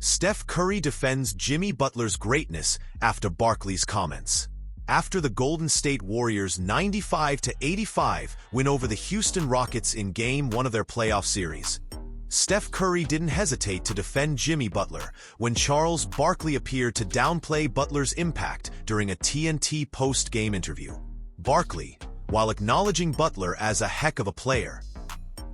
Steph Curry defends Jimmy Butler's greatness after Barkley's comments. After the Golden State Warriors' 95-85 win over the Houston Rockets in Game 1 of their playoff series, Steph Curry didn't hesitate to defend Jimmy Butler when Charles Barkley appeared to downplay Butler's impact during a TNT post-game interview. Barkley, while acknowledging Butler as a heck of a player,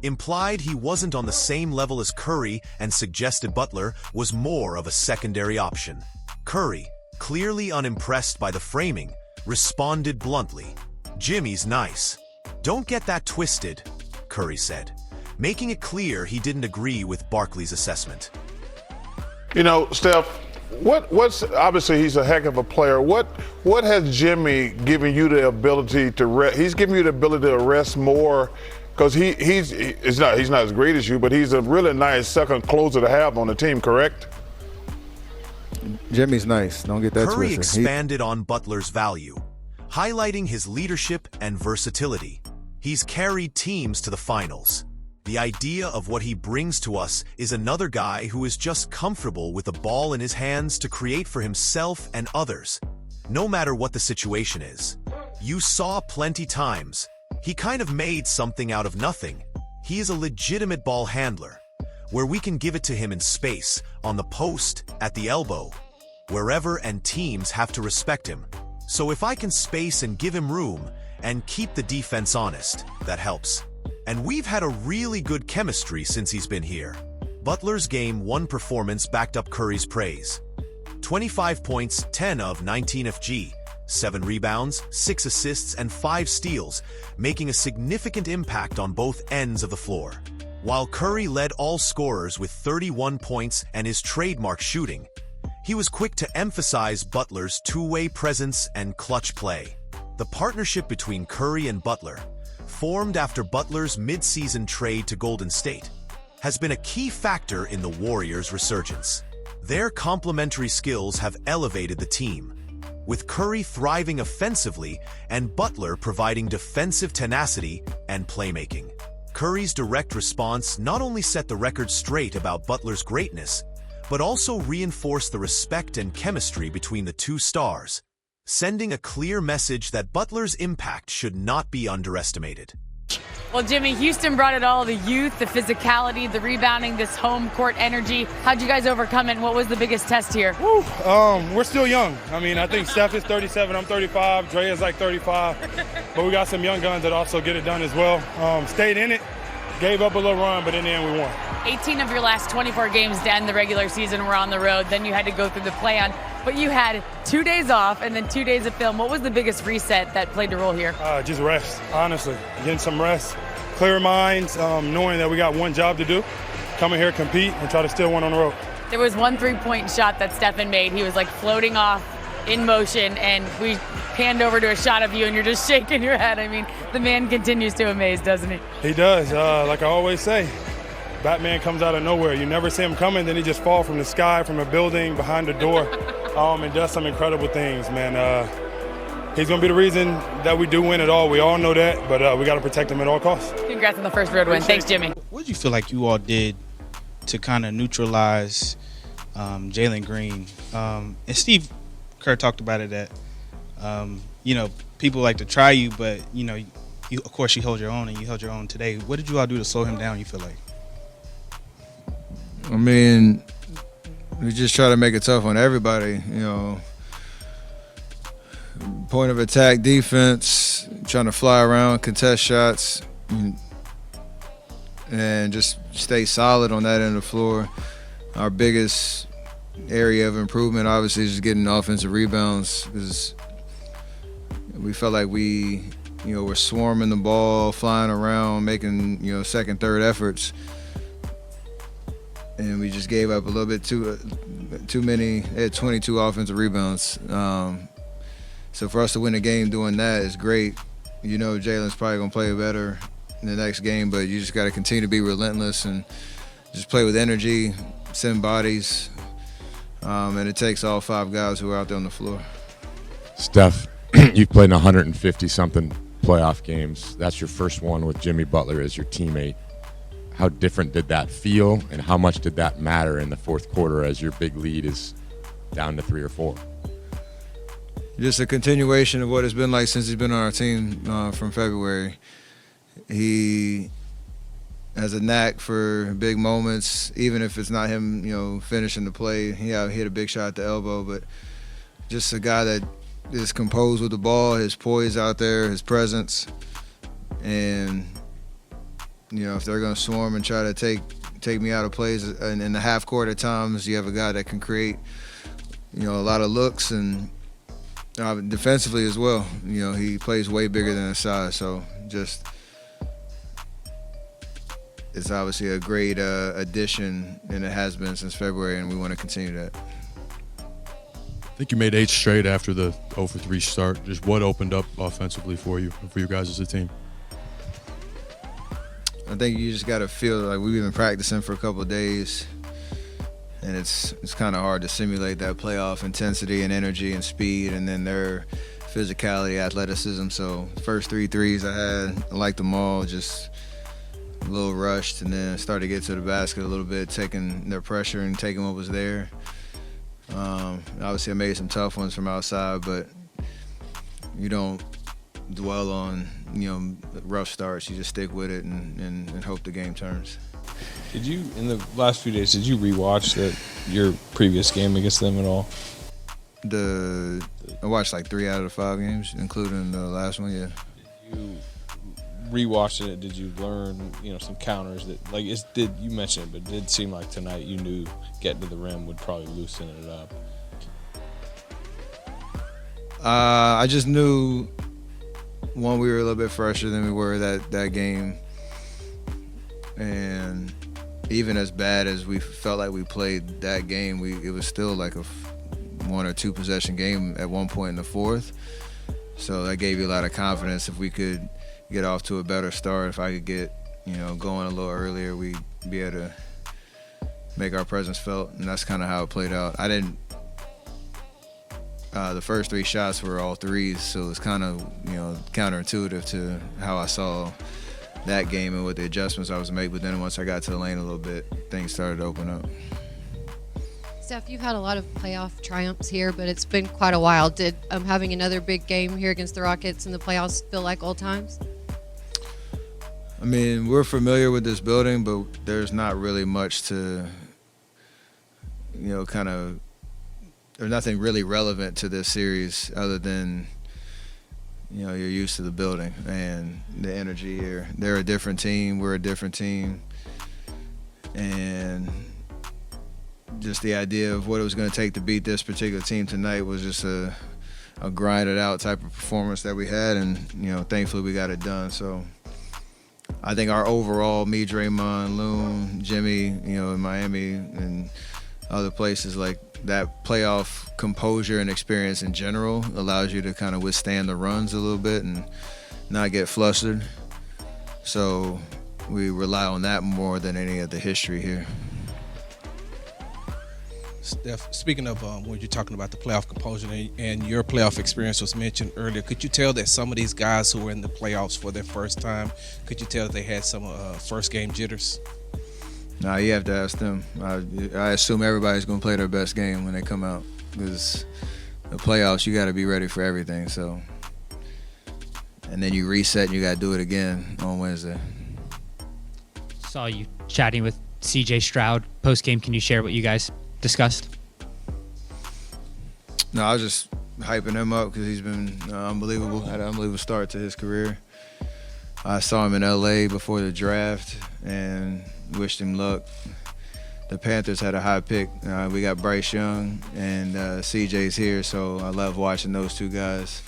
implied he wasn't on the same level as Curry and suggested Butler was more of a secondary option. Curry, clearly unimpressed by the framing, responded bluntly, "Jimmy's nice. Don't get that twisted," Curry said, making it clear he didn't agree with Barkley's assessment. You know, Steph, what's obviously he's a heck of a player. What has Jimmy given you the ability to rest? He's given you the ability to rest more because he's not as great as you, but he's a really nice second closer to have on the team, correct? Jimmy's nice. Don't get that twisted. Curry expanded on Butler's value, highlighting his leadership and versatility. He's carried teams to the finals. The idea of what he brings to us is another guy who is just comfortable with the ball in his hands to create for himself and others, no matter what the situation is. You saw plenty times. He kind of made something out of nothing. He is a legitimate ball handler, where we can give it to him in space, on the post, at the elbow, wherever, and teams have to respect him. So if I can space and give him room and keep the defense honest, that helps. And we've had a really good chemistry since he's been here. Butler's Game 1 performance backed up Curry's praise. 25 points, 10 of 19 FG, 7 rebounds, 6 assists, and 5 steals, making a significant impact on both ends of the floor. While Curry led all scorers with 31 points and his trademark shooting, he was quick to emphasize Butler's two-way presence and clutch play. The partnership between Curry and Butler, formed after Butler's mid-season trade to Golden State, has been a key factor in the Warriors' resurgence. Their complementary skills have elevated the team, with Curry thriving offensively and Butler providing defensive tenacity and playmaking. Curry's direct response not only set the record straight about Butler's greatness, but also reinforced the respect and chemistry between the two stars, sending a clear message that Butler's impact should not be underestimated. Well, Jimmy, Houston brought it all, the youth, the physicality, the rebounding, this home court energy. How'd you guys overcome it, and what was the biggest test here? We're still young. I mean, I think Steph is 37, I'm 35, Dre is like 35. But we got some young guns that also get it done as well. Stayed in it, gave up a little run, but in the end we won. 18 of your last 24 games to end the regular season were on the road. Then you had to go through the play-on. But you had 2 days off and then 2 days of film. What was the biggest reset that played a role here? Just rest, honestly. Getting some rest, clear minds, knowing that we got one job to do. Come in here, compete, and try to steal one on the road. There was one three-point shot that Stephen made. He was like floating off in motion, and we panned over to a shot of you, and you're just shaking your head. I mean, the man continues to amaze, doesn't he? He does. Like I always say, Batman comes out of nowhere. You never see him coming, then he just falls from the sky, from a building, behind the door, and does some incredible things, man. He's going to be the reason that we do win it all. We all know that, but we got to protect him at all costs. Congrats on the first road win. Thanks, Jimmy. What did you feel like you all did to kind of neutralize Jalen Green? And Steve Kerr talked about it that, people like to try you, but, of course you hold your own, and you held your own today. What did you all do to slow him down, you feel like? I mean, we just try to make it tough on everybody, Point of attack defense, trying to fly around, contest shots, and just stay solid on that end of the floor. Our biggest area of improvement, obviously, is just getting offensive rebounds, because we felt like we, were swarming the ball, flying around, making, second, third efforts. And we just gave up a little bit too many. They had 22 offensive rebounds. So for us to win a game doing that is great. Jalen's probably going to play better in the next game, but you just got to continue to be relentless and just play with energy, send bodies, and it takes all 5 guys who are out there on the floor. Steph, you've played in 150-something playoff games. That's your first one with Jimmy Butler as your teammate. how different did that feel, and how much did that matter in the fourth quarter as your big lead is down to 3 or 4? Just a continuation of what it's been like since he's been on our team from February. He has a knack for big moments, even if it's not him, finishing the play. He hit a big shot at the elbow, but just a guy that is composed with the ball, his poise out there, his presence. And, if they're going to swarm and try to take me out of plays in the half court at times, you have a guy that can create, a lot of looks, and defensively as well. He plays way bigger than his size, so just it's obviously a great addition, and it has been since February, and we want to continue that. I think you made 8 straight after the 0-for-3 start. Just what opened up offensively for you and for you guys as a team? I think you just got to feel like we've been practicing for a couple of days, and it's kind of hard to simulate that playoff intensity and energy and speed, and then their physicality, athleticism. So first 3 threes I had, I liked them all, just a little rushed, and then started to get to the basket a little bit, taking their pressure and taking what was there. Obviously I made some tough ones from outside, but you don't dwell on rough starts. You just stick with it and hope the game turns. Did you, in the last few days, rewatch your previous game against them at all? I watched like 3 out of the 5 games, including the last one. Yeah. Did you rewatching it? Did you learn some counters that you mentioned it, but it did seem like tonight you knew getting to the rim would probably loosen it up. I just knew, one, we were a little bit fresher than we were that game, and even as bad as we felt like we played that game, it was still like a 1 or 2 possession game at one point in the fourth. So that gave you a lot of confidence. If we could get off to a better start, if I could get going a little earlier, we'd be able to make our presence felt, and that's kind of how it played out. The first 3 shots were all threes, so it's kind of counterintuitive to how I saw that game and with the adjustments I was making. But then once I got to the lane a little bit, things started to open up. Steph, you've had a lot of playoff triumphs here, but it's been quite a while. Did having another big game here against the Rockets in the playoffs feel like old times? I mean, we're familiar with this building, but there's not really much to, there's nothing really relevant to this series other than, you're used to the building and the energy here. They're a different team. We're a different team. And just the idea of what it was going to take to beat this particular team tonight was just a grinded out type of performance that we had. And, thankfully we got it done. So I think our overall, me, Draymond, Loon, Jimmy, in Miami and other places, like that playoff composure and experience in general allows you to kind of withstand the runs a little bit and not get flustered. So we rely on that more than any of the history here. Steph, speaking of when you're talking about the playoff composure and your playoff experience was mentioned earlier, could you tell that some of these guys who were in the playoffs for their first time, could you tell that they had some first game jitters? Nah, you have to ask them. I assume everybody's going to play their best game when they come out, because the playoffs, you got to be ready for everything. So, and then you reset and you got to do it again on Wednesday. Saw you chatting with C.J. Stroud post-game. Can you share what you guys discussed? No, I was just hyping him up because he's been unbelievable. Had an unbelievable start to his career. I saw him in L.A. before the draft and wished him luck. The Panthers had a high pick. We got Bryce Young and CJ's here, so I love watching those 2 guys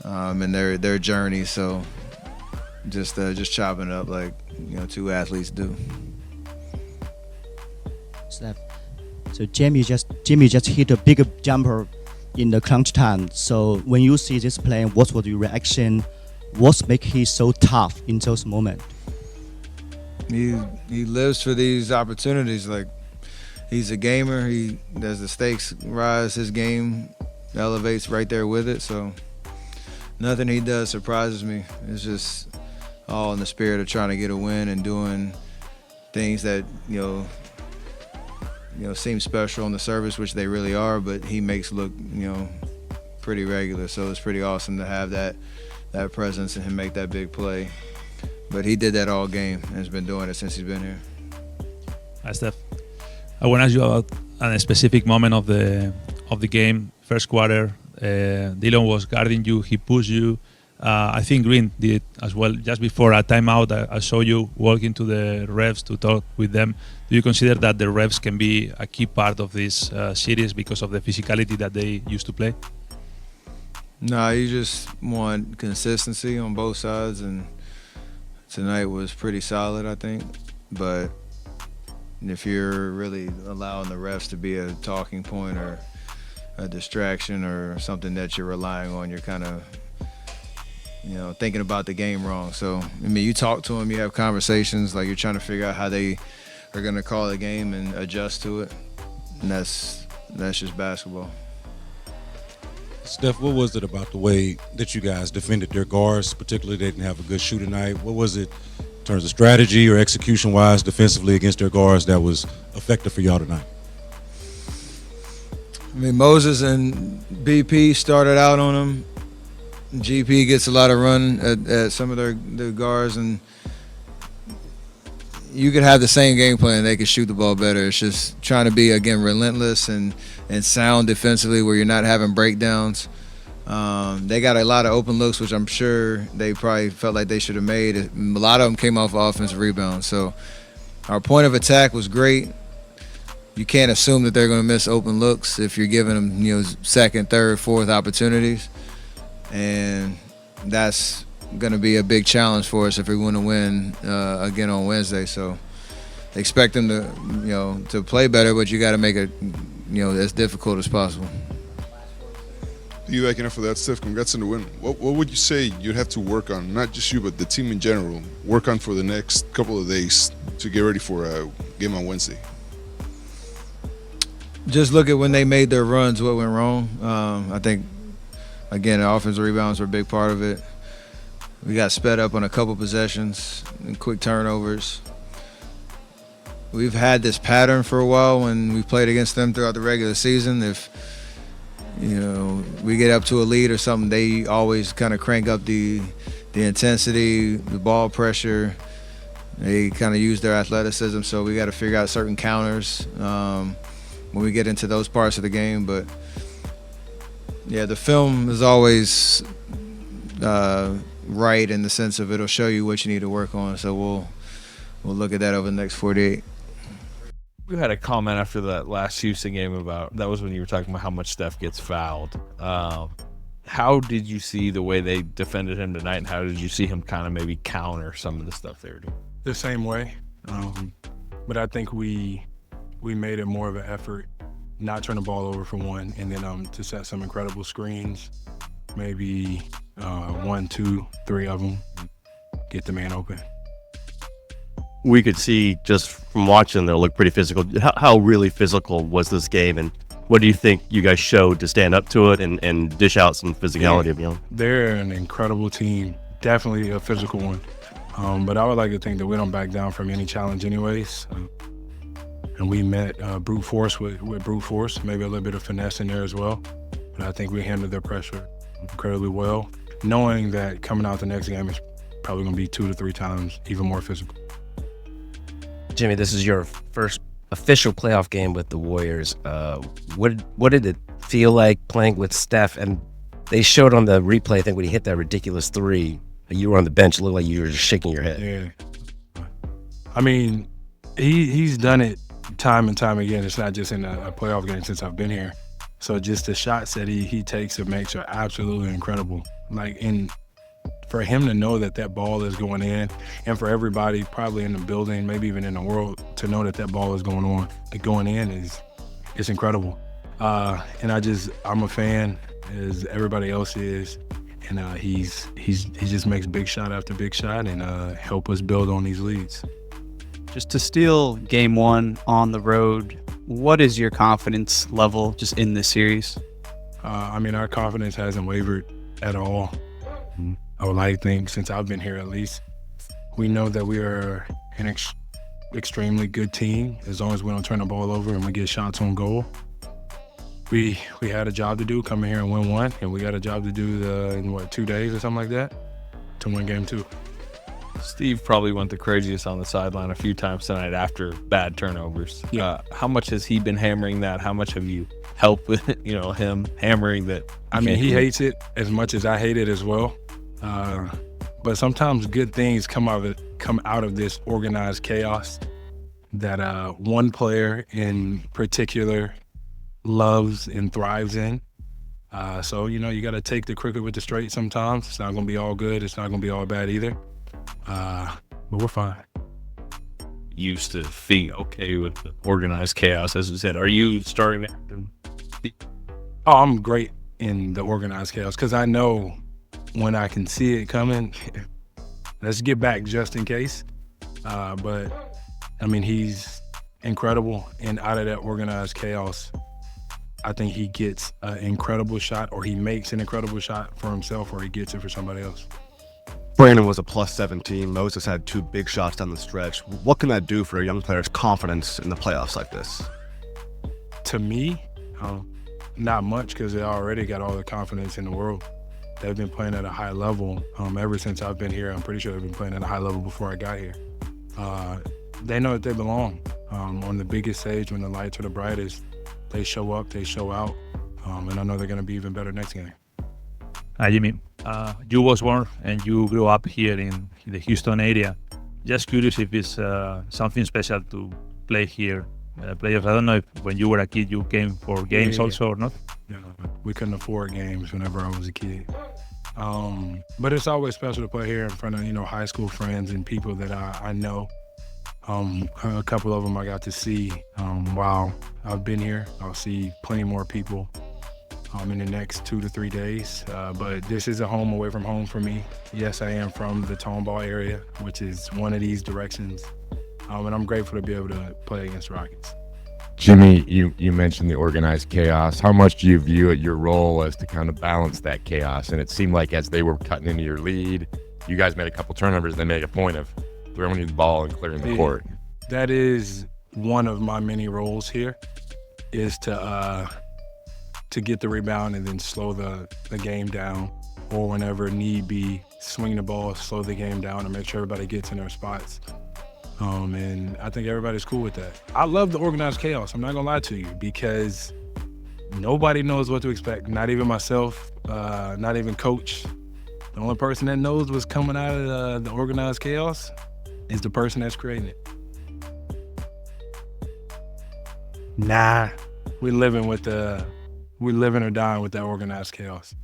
and their journey. So just chopping it up like 2 athletes do. Steph, so Jimmy just hit a big jumper in the crunch time. So when you see this play, what was your reaction? What makes him so tough in those moments? He lives for these opportunities. Like, he's a gamer. As the stakes rise, his game elevates right there with it. So nothing he does surprises me. It's just all in the spirit of trying to get a win and doing things that seem special on the surface, which they really are, but he makes look pretty regular. So it's pretty awesome to have that presence and him make that big play. But he did that all game and has been doing it since he's been here. Hi, Steph. I want to ask you about a specific moment of the game. First quarter, Dillon was guarding you. He pushed you. I think Green did as well. Just before a timeout, I saw you walking to the refs to talk with them. Do you consider that the refs can be a key part of this series because of the physicality that they used to play? No, you just want consistency on both sides, and tonight was pretty solid, I think. But if you're really allowing the refs to be a talking point or a distraction or something that you're relying on, you're kind of thinking about the game wrong. So, I mean, you talk to them, you have conversations, like you're trying to figure out how they are going to call the game and adjust to it. And that's just basketball. Steph, what was it about the way that you guys defended their guards, particularly they didn't have a good shooter tonight? What was it in terms of strategy or execution-wise defensively against their guards that was effective for y'all tonight? I mean, Moses and BP started out on them. GP gets a lot of run at some of their guards, and you could have the same game plan. They could shoot the ball better. It's just trying to be, again, relentless and sound defensively where you're not having breakdowns. They got a lot of open looks, which I'm sure they probably felt like they should have made. A lot of them came off offensive rebounds. So our point of attack was great. You can't assume that they're going to miss open looks if you're giving them, second, third, fourth opportunities. And that's going to be a big challenge for us if we want to win again on Wednesday. So expect them to play better, but you got to make it as difficult as possible. Thank you again for that, Steph. Congrats on the win. What would you say you'd have to work on, not just you, but the team in general, work on for the next couple of days to get ready for a game on Wednesday? Just look at when they made their runs, what went wrong. I think, again, the offensive rebounds were a big part of it. We got sped up on a couple possessions and quick turnovers. We've had this pattern for a while when we played against them throughout the regular season. If we get up to a lead or something, they always kind of crank up the intensity, the ball pressure. They kind of use their athleticism, so we got to figure out certain counters when we get into those parts of the game. But yeah, the film is always right in the sense of it'll show you what you need to work on. So we'll look at that over the next 48. We had a comment after that last Houston game about, that was when you were talking about how much Steph gets fouled. How did you see the way they defended him tonight, and how did you see him kind of maybe counter some of the stuff they were doing? The same way, but I think we made it more of an effort, not turn the ball over for one, and then to set some incredible screens, maybe 1, 2, 3 of them, get the man open. We could see just from watching they'll look pretty physical. How really physical was this game, and what do you think you guys showed to stand up to it and dish out some physicality of your own? They're an incredible team, definitely a physical one, but I would like to think that we don't back down from any challenge anyways. And we met brute force with brute force, maybe a little bit of finesse in there as well. But I think we handled their pressure incredibly well, knowing that coming out the next game is probably going to be 2 to 3 times even more physical. Jimmy, this is your first official playoff game with the Warriors. What did it feel like playing with Steph? And they showed on the replay, I think, when he hit that ridiculous 3, you were on the bench, it looked like you were just shaking your head. Yeah. I mean, he's done it time and time again. It's not just in a playoff game since I've been here. So just the shots that he takes and makes are absolutely incredible. For him to know that ball is going in, and for everybody probably in the building, maybe even in the world, to know that ball is going in it's incredible. And I'm a fan, as everybody else is, and he just makes big shot after big shot and help us build on these leads. Just to steal game 1 on the road, what is your confidence level just in this series? Our confidence hasn't wavered at all. I would like to think, since I've been here at least, we know that we are extremely good team as long as we don't turn the ball over and we get shots on goal. We had a job to do, come in here and win one, and we got a job to do in 2 days or something like that to win game 2. Steve probably went the craziest on the sideline a few times tonight after bad turnovers. Yeah. How much has he been hammering that? How much have you helped with him hammering that? I mean, he hates it as much as I hate it as well. But sometimes good things come out of this organized chaos that one player in particular loves and thrives in. So, you got to take the crooked with the straight sometimes. It's not going to be all good. It's not going to be all bad either. But we're fine. Used to be okay with the organized chaos, as we said. Are you starting to? Oh, I'm great in the organized chaos because I know when I can see it coming, let's get back just in case. But, I mean, he's incredible. And out of that organized chaos, I think he gets an incredible shot, or he makes an incredible shot for himself, or he gets it for somebody else. Brandon was a plus 17. Moses had 2 big shots down the stretch. What can that do for a young player's confidence in the playoffs like this? To me, not much, because they already got all the confidence in the world. They've been playing at a high level ever since I've been here. I'm pretty sure they've been playing at a high level before I got here. They know that they belong on the biggest stage when the lights are the brightest. They show up, they show out, and I know they're going to be even better next game. Hi, Jimmy. You was born and you grew up here in the Houston area. Just curious if it's something special to play here. Playoffs. I don't know if when you were a kid you came for games also or not. Yeah, we couldn't afford games whenever I was a kid. But it's always special to play here in front of high school friends and people that I know. A couple of them I got to see while I've been here. I'll see plenty more people in the next 2 to 3 days. But this is a home away from home for me. Yes, I am from the Tomball area, which is one of these directions. And I'm grateful to be able to play against the Rockets. Jimmy, you mentioned the organized chaos. How much do you view it your role as to kind of balance that chaos? And it seemed like as they were cutting into your lead, you guys made a couple turnovers. They made a point of throwing you the ball and clearing the court. That is one of my many roles here, is to get the rebound and then slow the game down, or whenever need be, swing the ball, slow the game down, and make sure everybody gets in their spots. And I think everybody's cool with that. I love the organized chaos. I'm not gonna lie to you, because nobody knows what to expect. Not even myself, not even coach. The only person that knows what's coming out of the organized chaos is the person that's creating it. Nah, we're living or dying with that organized chaos.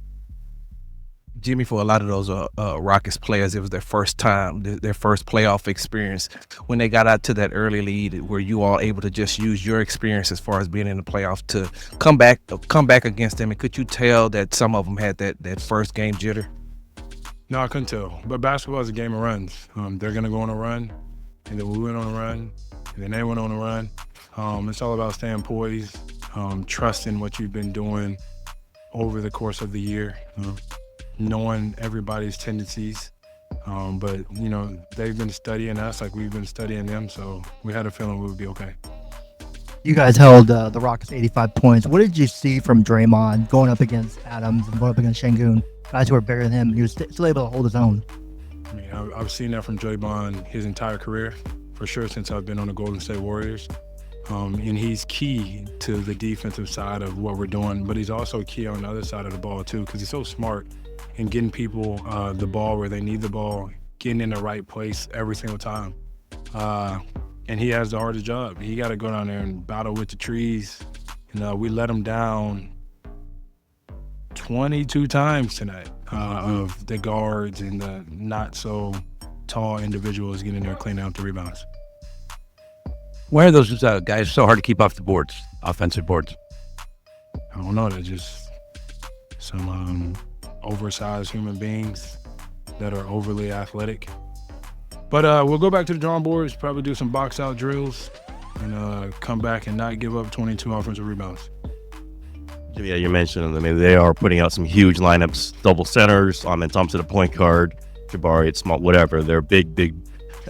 Jimmy, for a lot of those Rockets players, it was their first time, their first playoff experience. When they got out to that early lead, were you all able to just use your experience as far as being in the playoffs to come back against them? And could you tell that some of them had that first game jitter? No, I couldn't tell. But basketball is a game of runs. They're going to go on a run, and then we went on a run, and then they went on a run. It's all about staying poised, trusting what you've been doing over the course of the year, knowing everybody's tendencies. But, they've been studying us like we've been studying them, so we had a feeling we would be okay. You guys held the Rockets 85 points. What did you see from Draymond going up against Adams and going up against Şengün, guys who were bigger than him? He was still able to hold his own. I mean, I've seen that from Draymond his entire career, for sure, since I've been on the Golden State Warriors. And he's key to the defensive side of what we're doing, but he's also key on the other side of the ball too, because he's so smart in getting people the ball where they need the ball, getting in the right place every single time. And he has the hardest job. He got to go down there and battle with the trees. We let him down 22 times tonight of the guards and the not so tall individuals getting there cleaning up the rebounds. Why are those guys so hard to keep off the boards, offensive boards? I don't know. They're just some oversized human beings that are overly athletic. But we'll go back to the drawing boards, probably do some box-out drills, and come back and not give up 22 offensive rebounds. Yeah, you mentioned them. I mean, they are putting out some huge lineups, double centers, Thompson a point guard, Jabari at small, whatever. They're big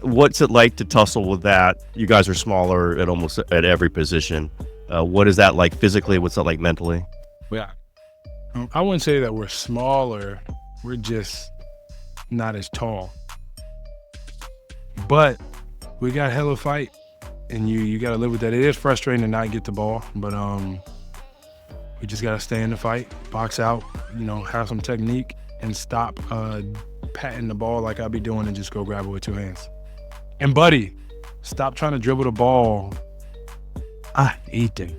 What's it like to tussle with that? You guys are smaller at almost at every position. What is that like physically? What's that like mentally? Yeah, I wouldn't say that we're smaller. We're just not as tall. But we got hella fight, and you got to live with that. It is frustrating to not get the ball, but we just got to stay in the fight, box out, have some technique, and stop patting the ball like I be doing and just go grab it with 2 hands. And buddy, stop trying to dribble the ball. Eating.